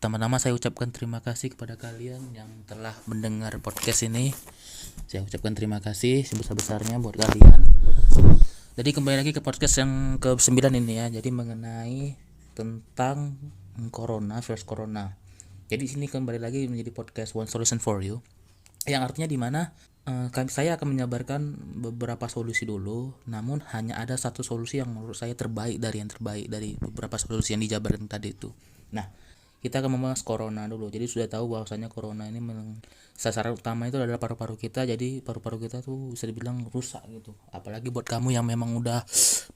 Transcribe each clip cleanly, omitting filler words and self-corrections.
Pertama-tama saya ucapkan terima kasih kepada kalian yang telah mendengar podcast ini. Saya ucapkan terima kasih sebesar-besarnya buat kalian. Jadi kembali lagi ke podcast yang ke-9 ini ya. Jadi mengenai tentang virus corona. Jadi sini kembali lagi menjadi podcast One Solution for You. Yang artinya di mana saya akan menyabarkan beberapa solusi dulu, namun hanya ada satu solusi yang menurut saya terbaik dari beberapa solusi yang dijabarkan tadi itu. Nah, kita akan membahas corona dulu. Jadi sudah tahu bahwasanya corona ini sasaran utama itu adalah paru-paru kita. Jadi paru-paru kita tuh bisa dibilang rusak gitu. Apalagi buat kamu yang memang udah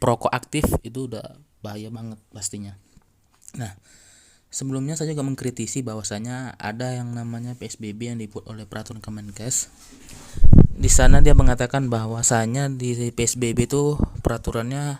perokok aktif, itu udah bahaya banget pastinya. Nah, sebelumnya saya juga mengkritisi bahwasanya ada yang namanya PSBB yang dibuat oleh peraturan Kemenkes. Di sana dia mengatakan bahwasanya di PSBB itu peraturannya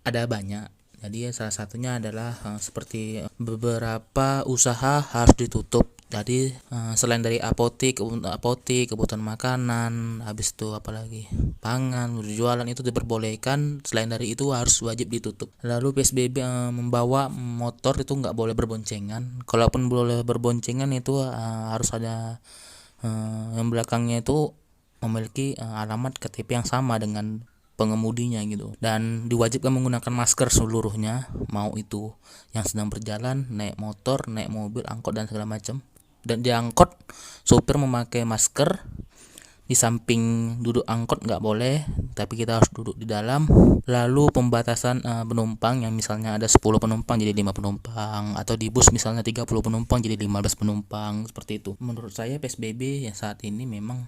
ada banyak. Jadi salah satunya adalah seperti beberapa usaha harus ditutup. Jadi selain dari apotik, kebutuhan makanan, habis itu apalagi pangan, berjualan itu diperbolehkan. Selain dari itu harus wajib ditutup. Lalu PSBB membawa motor itu nggak boleh berboncengan. Kalaupun boleh berboncengan itu harus ada yang belakangnya itu memiliki alamat KTP yang sama dengan pengemudinya gitu, dan diwajibkan menggunakan masker seluruhnya, mau itu yang sedang berjalan, naik motor, naik mobil, angkot dan segala macam. Dan di angkot sopir memakai masker, di samping duduk angkot nggak boleh, tapi kita harus duduk di dalam. Lalu pembatasan penumpang, yang misalnya ada 10 penumpang jadi 5 penumpang, atau di bus misalnya 30 penumpang jadi 15 penumpang, seperti itu. Menurut saya PSBB yang saat ini memang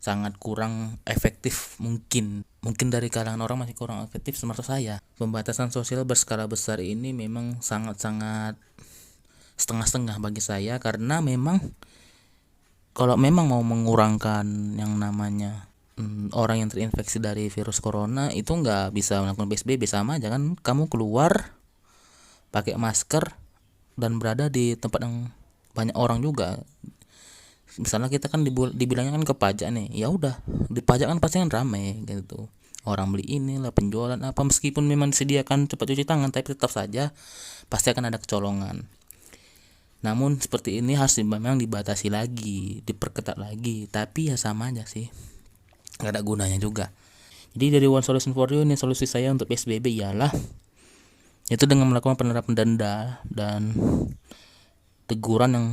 sangat kurang efektif. Mungkin dari kalangan orang masih kurang efektif. Menurut saya pembatasan sosial berskala besar ini memang sangat-sangat setengah-setengah bagi saya, karena memang kalau memang mau mengurangkan yang namanya orang yang terinfeksi dari virus corona, itu nggak bisa melakukan PSBB. Sama jangan kamu keluar pakai masker dan berada di tempat yang banyak orang juga. Misalnya kita kan dibilangnya kan ke pajak nih, ya udah di pajak kan pasti kan ramai gitu, orang beli inilah, penjualan apa, meskipun memang disediakan cepat cuci tangan, tapi tetap saja pasti akan ada kecolongan. Namun seperti ini harus memang dibatasi lagi, diperketat lagi, tapi ya sama aja sih, nggak ada gunanya juga. Jadi dari One Solution for You ini, solusi saya untuk PSBB ialah itu dengan melakukan penerapan denda dan teguran yang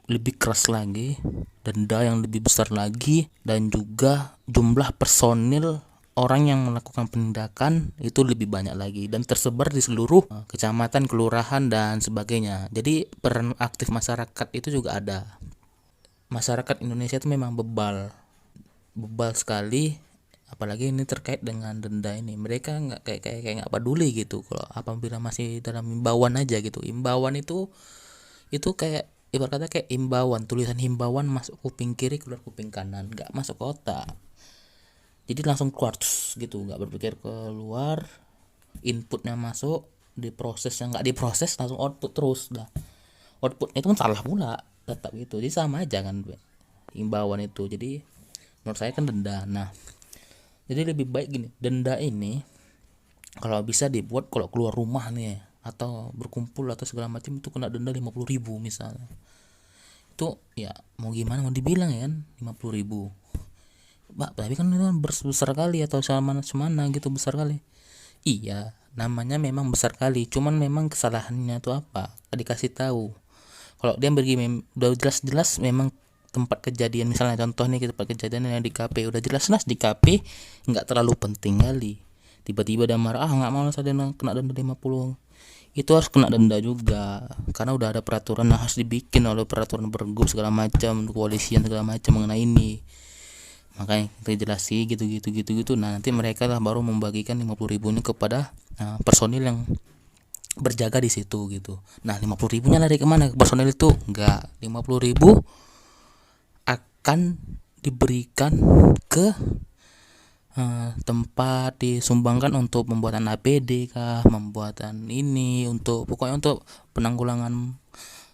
lebih keras lagi, denda yang lebih besar lagi, dan juga jumlah personil orang yang melakukan penindakan itu lebih banyak lagi dan tersebar di seluruh kecamatan, kelurahan dan sebagainya. Jadi peran aktif masyarakat itu juga ada. Masyarakat Indonesia itu memang bebal sekali, apalagi ini terkait dengan denda ini. Mereka nggak kayak nggak peduli gitu kalau apabila masih dalam imbauan aja gitu. Imbauan itu kayak ibarat kata kayak imbauan, tulisan himbauan masuk kuping kiri keluar kuping kanan, nggak masuk ke otak. Jadi langsung keluar gitu, nggak berpikir keluar, inputnya masuk, diprosesnya nggak diproses, langsung output terus. Dah output itu kan salah pula, tetap gitu. Jadi sama aja kan imbauan itu. Jadi menurut saya kan denda. Nah, jadi lebih baik gini, denda ini kalau bisa dibuat kalau keluar rumah nih atau berkumpul atau segala macam itu kena denda 50.000 misalnya. Itu ya mau gimana mau dibilang ya kan, 50.000. Tapi kan itu besar kali, atau semana gitu besar kali. Iya, namanya memang besar kali, cuman memang kesalahannya itu apa? Dikasih tahu. Kalau dia begini udah jelas-jelas memang tempat kejadian, misalnya contoh nih tempat kejadian yang di KP, udah jelas-jelas di KP nggak terlalu penting kali. Tiba-tiba dia marah, nggak mau saya kena denda 50. Itu harus kena denda juga, karena udah ada peraturan yang harus dibikin oleh peraturan Pergub segala macam, kepolisian segala macam mengenai ini. Makanya kita jelasin gitu. Nah, nanti mereka lah baru membagikan 50.000 ini kepada personil yang berjaga di situ gitu. Nah, 50.000-nya lari kemana? Personil itu enggak, 50.000 akan diberikan ke tempat, disumbangkan untuk pembuatan APD kah, pembuatan ini, pokoknya untuk penanggulangan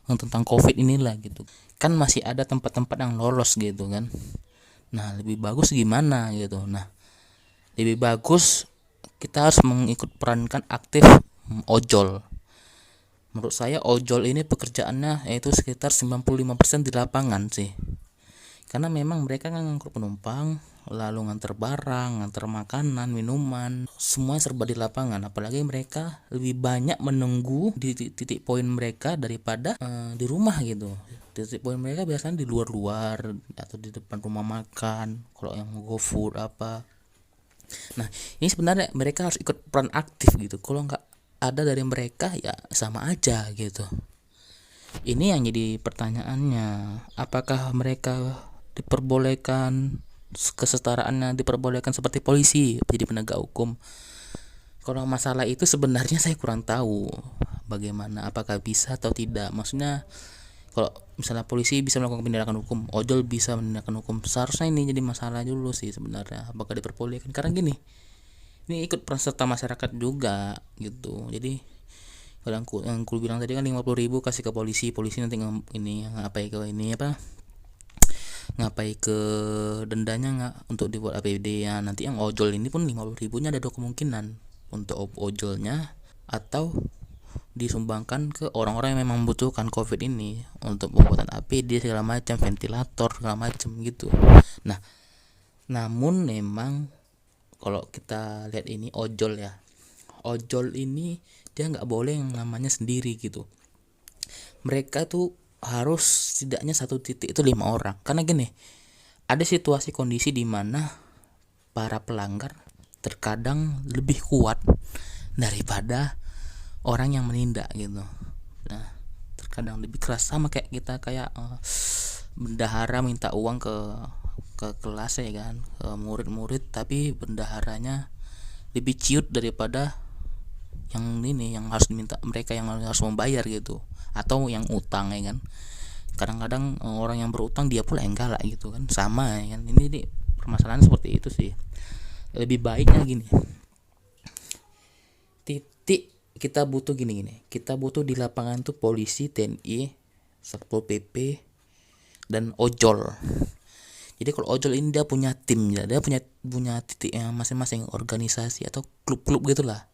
tentang COVID inilah gitu. Kan masih ada tempat-tempat yang lolos gitu kan. Nah, lebih bagus gimana gitu. Nah, lebih bagus kita harus mengikut perankan aktif ojol. Menurut saya ojol ini pekerjaannya yaitu sekitar 95% di lapangan sih. Karena memang mereka kan ngangkut penumpang, lalu nganter barang, nganter makanan, minuman, semua serba di lapangan. Apalagi mereka lebih banyak menunggu di titik poin mereka daripada di rumah gitu. Titik poin mereka biasanya di luar-luar atau di depan rumah makan. Kalau yang GoFood apa. Nah, ini sebenarnya mereka harus ikut peran aktif gitu. Kalau nggak ada dari mereka ya sama aja gitu. Ini yang jadi pertanyaannya, apakah mereka diperbolehkan kesetaraannya diperbolehkan seperti polisi jadi penegak hukum? Kalau masalah itu sebenarnya saya kurang tahu bagaimana, apakah bisa atau tidak. Maksudnya kalau misalnya polisi bisa melakukan penindakan hukum, ojol bisa menindakan hukum, seharusnya ini jadi masalah dulu sih sebenarnya, apakah diperbolehkan. Karena gini, ini ikut peran serta masyarakat juga gitu. Jadi kalau yang ku bilang tadi kan 50.000 kasih ke polisi, polisi nanti ini ngapai ke ini apa, ngapai ke dendanya nggak untuk dibuat APD ya. Nanti yang ojol ini pun 50.000-nya ada dua kemungkinan, untuk ojolnya atau disumbangkan ke orang-orang yang memang membutuhkan COVID ini untuk pembuatan APD segala macam, ventilator segala macam gitu. Nah, namun memang kalau kita lihat ini ojol ya, ojol ini dia nggak boleh yang namanya sendiri gitu. Mereka tuh harus setidaknya satu titik itu 5 orang. Karena gini, ada situasi kondisi di mana para pelanggar terkadang lebih kuat daripada orang yang menindak gitu. Nah, terkadang lebih keras, sama kayak kita kayak bendahara minta uang ke kelas ya kan, ke murid-murid, tapi bendaharanya lebih ciut daripada yang ini yang harus diminta, mereka yang harus membayar gitu, atau yang utang ya kan. Kadang-kadang orang yang berutang dia pula yang galak gitu kan, sama ya kan. Ini permasalahan seperti itu sih. Lebih baiknya gini, titik kita butuh gini, kita butuh di lapangan tuh polisi, TNI, Satpol PP, dan ojol. Jadi kalau ojol ini dia punya tim ya, dia punya titik yang masing-masing, organisasi atau klub-klub gitulah.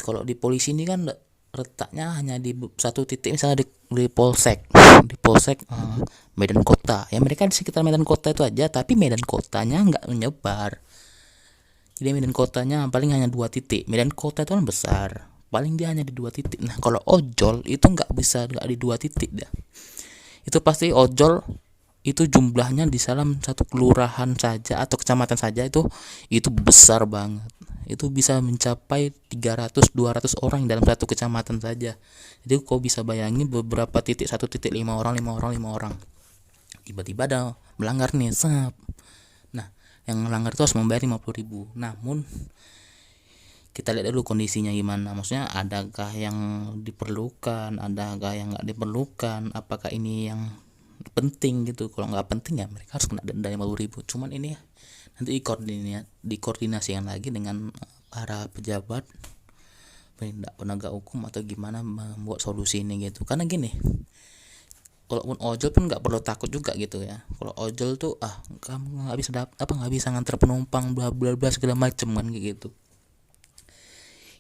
Kalau di polisi ini kan letaknya hanya di satu titik, misalnya di polsek, Medan Kota ya, mereka di sekitar Medan Kota itu aja, tapi Medan Kotanya nggak menyebar. Jadi Medan Kotanya paling hanya 2 titik. Medan Kota itu kan besar, paling dia hanya di 2 titik. Nah kalau ojol itu nggak di 2 titik dah. Itu pasti ojol itu jumlahnya di dalam satu kelurahan saja atau kecamatan saja itu besar banget. Itu bisa mencapai 300-200 orang dalam satu kecamatan saja. Jadi kau bisa bayangin beberapa titik, satu titik 5 orang. Tiba-tiba ada melanggar nih, sep. Nah, yang melanggar itu harus membayar 50.000. Namun kita lihat dulu kondisinya gimana. Maksudnya adakah yang diperlukan, adakah yang nggak diperlukan, apakah ini yang penting gitu. Kalau nggak penting ya mereka harus kena denda 50.000. Cuman ini nanti dikoordinasikan lagi dengan para pejabat penegak hukum atau gimana membuat solusi ini gitu. Karena gini, kalaupun ojol pun nggak perlu takut juga gitu ya. Kalau ojol tuh kamu nggak bisa nganter penumpang bla bla bla segala macem kan kayak gitu.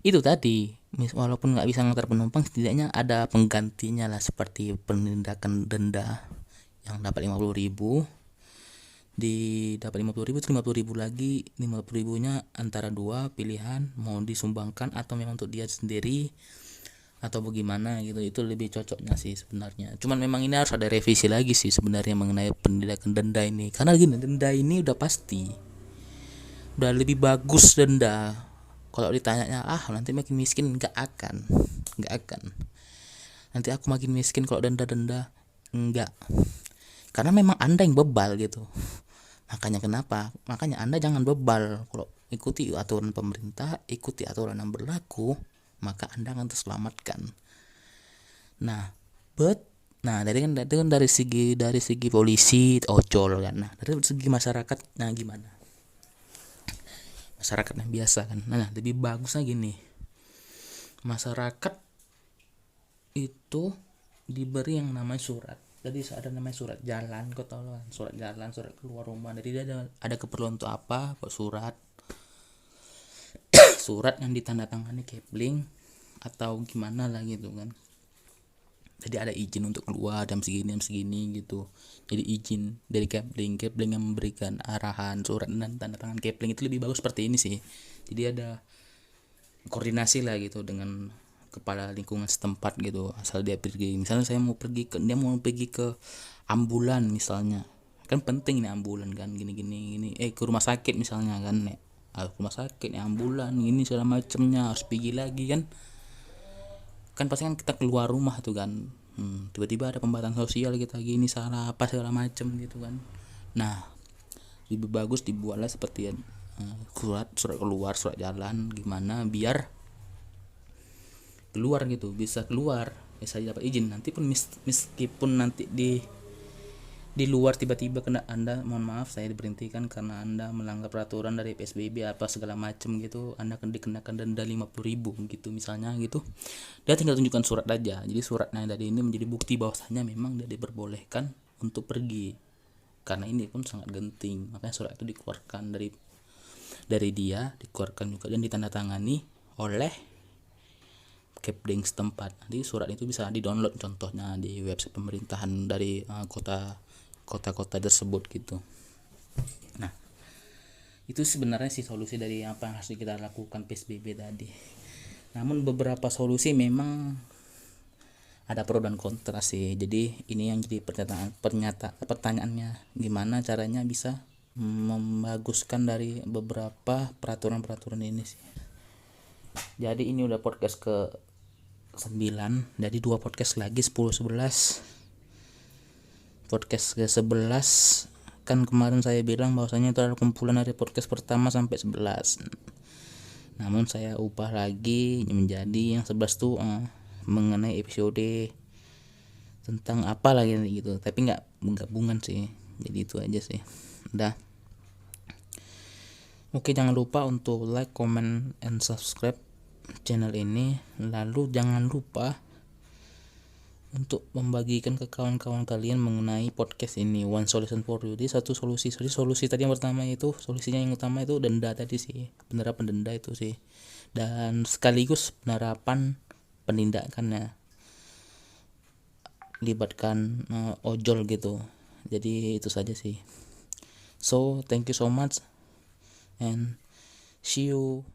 Itu tadi, walaupun nggak bisa ngantar penumpang, setidaknya ada penggantinya lah, seperti penindakan denda yang dapat 50.000, dapat 50.000 itu 50.000 lagi, 50.000-nya antara dua pilihan, mau disumbangkan atau memang untuk dia sendiri atau bagaimana gitu. Itu lebih cocoknya sih sebenarnya. Cuman memang ini harus ada revisi lagi sih sebenarnya mengenai penindakan denda ini. Karena gini, denda ini udah pasti udah lebih bagus denda. Kalau ditanya nanti makin miskin, nggak akan nanti aku makin miskin kalau denda enggak, karena memang Anda yang bebal gitu. Makanya Anda jangan bebal. Kalau ikuti aturan pemerintah, ikuti aturan yang berlaku, maka Anda akan terselamatkan. Nah dari segi polisi, ojol kan. Nah dari segi masyarakat, nah gimana masyarakat yang biasa kan. Nah lebih bagusnya gini, masyarakat itu diberi yang namanya surat. Jadi ada namanya surat jalan, kau tahu kan, surat jalan, surat keluar rumah. Jadi dia ada keperluan untuk apa, kok surat surat yang ditandatangani Kepling atau gimana lah gitu kan. Jadi ada izin untuk keluar jam segini gitu. Jadi izin dari Kepling yang memberikan arahan, surat dan tanda tangan Kepling itu lebih bagus seperti ini sih. Jadi ada koordinasi lah gitu dengan kepala lingkungan setempat gitu. Asal dia pergi, misalnya dia mau pergi ke ambulan misalnya, kan penting nih ambulan kan, gini ke rumah sakit misalnya kan nih, rumah sakit nih ambulan ini segala macamnya harus pergi lagi kan pasti kan kita keluar rumah tuh kan. Tiba-tiba ada pembatasan sosial, kita gini salah apa segala macem gitu kan. Nah, lebih bagus dibuatlah seperti surat keluar, surat jalan gimana biar keluar gitu, bisa keluar, bisa dapat izin. Nanti pun meskipun nanti di luar tiba-tiba kena Anda, mohon maaf saya diberhentikan karena Anda melanggar peraturan dari PSBB apa segala macam gitu, Anda akan dikenakan denda 50.000 gitu misalnya gitu. Dia tinggal tunjukkan surat aja. Jadi suratnya dari ini menjadi bukti bahwasanya memang dia diperbolehkan untuk pergi. Karena ini pun sangat genting. Makanya surat itu dikeluarkan dari dia, dikeluarkan juga dan ditandatangani oleh Kepling setempat. Nanti surat itu bisa di-download contohnya di website pemerintahan dari kota-kota tersebut gitu. Nah, itu sebenarnya sih solusi dari apa yang harus kita lakukan PSBB tadi. Namun beberapa solusi memang ada pro dan kontra sih. Jadi ini yang jadi pertanyaannya, gimana caranya bisa membaguskan dari beberapa peraturan ini sih. Jadi ini udah podcast ke 9, jadi 2 podcast lagi 10-11. Podcast ke 11 kan kemarin saya bilang bahwasanya itu adalah kumpulan dari podcast pertama sampai 11. Namun saya ubah lagi menjadi yang 11 tuh mengenai episode tentang apa lagi gitu, tapi nggak gabungan sih. Jadi itu aja sih. Udah. Oke, jangan lupa untuk like, comment, and subscribe channel ini. Lalu jangan lupa untuk membagikan ke kawan-kawan kalian mengenai podcast ini, One Solution for You. Jadi satu solusi tadi yang pertama itu, solusinya yang utama itu denda tadi sih, penerapan denda itu sih, dan sekaligus penerapan penindakannya libatkan ojol gitu. Jadi itu saja sih. So thank you so much and see you